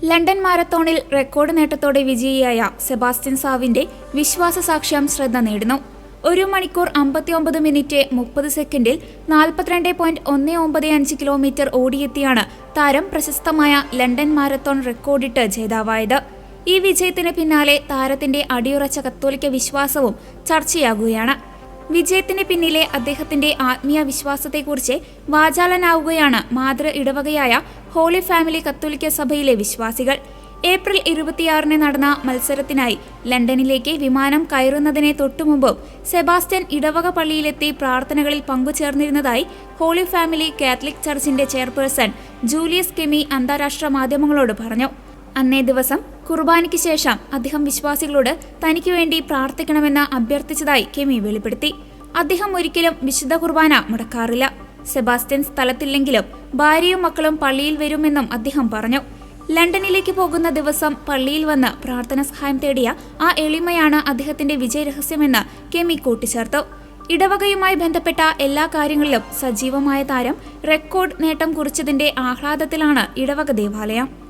London മാരത്തോണിൽ record നേട്ടത്തോടെ വിജയിയായ Sebastian സാവിന്റെ വിശ്വാസസാക്ഷ്യം ശ്രദ്ധ നേടുന്നു. 1 മണിക്കൂർ 59 മിനിറ്റ് 30 സെക്കൻഡിൽ 42.195 കിലോമീറ്റർ ഓടിയെത്തിയാണ് താരം പ്രശസ്തമായ ലണ്ടൻ മാരത്തോൺ റെക്കോർഡിട്ട് ജേതാവായത്. ഈ വിജയത്തിന് പിന്നാലെ താരത്തിന്റെ അടിയുറച്ച കത്തോലിക്ക വിശ്വാസവും ചർച്ചയാകുകയാണ്. വിജയത്തിന് പിന്നിലെ അദ്ദേഹത്തിന്റെ ആത്മീയ വിശ്വാസത്തെക്കുറിച്ച് വാചാലനാവുകയാണ് മാതൃ ഇടവകയായ ഹോളി ഫാമിലി കത്തോലിക്ക സഭയിലെ വിശ്വാസികൾ. ഏപ്രിൽ 26 നടന്ന മത്സരത്തിനായി ലണ്ടനിലേക്ക് വിമാനം കയറുന്നതിനെ തൊട്ടുമുമ്പും സെബാസ്റ്റ്യൻ ഇടവക പള്ളിയിലെത്തി പ്രാർത്ഥനകളിൽ പങ്കുചേർന്നിരുന്നതായി ഹോളി ഫാമിലി കാത്തലിക് ചർച്ചിന്റെ ചെയർപേഴ്സൺ ജൂലിയസ് കെമി അന്താരാഷ്ട്ര മാധ്യമങ്ങളോട് പറഞ്ഞു. അന്നേ ദിവസം കുർബാനയ്ക്ക് ശേഷം അദ്ദേഹം വിശ്വാസികളോട് തനിക്ക് വേണ്ടി പ്രാർത്ഥിക്കണമെന്ന് അഭ്യർത്ഥിച്ചതായി കെമി വെളിപ്പെടുത്തി. അദ്ദേഹം ഒരിക്കലും വിശുദ്ധ കുർബാന മുടക്കാറില്ല. സെബാസ്റ്റ്യൻ സ്ഥലത്തില്ലെങ്കിലും ഭാര്യയും മക്കളും പള്ളിയിൽ വരുമെന്നും അദ്ദേഹം പറഞ്ഞു. ലണ്ടനിലേക്ക് പോകുന്ന ദിവസം പള്ളിയിൽ വന്ന് പ്രാർത്ഥന സഹായം തേടിയ ആ എളിമയാണ് അദ്ദേഹത്തിന്റെ വിജയരഹസ്യമെന്ന് കെമി കൂട്ടിച്ചേർത്തു. ഇടവകയുമായി ബന്ധപ്പെട്ട എല്ലാ കാര്യങ്ങളിലും സജീവമായ താരം റെക്കോർഡ് നേട്ടം കുറിച്ചതിന്റെ ആഹ്ലാദത്തിലാണ് ഇടവക ദേവാലയം.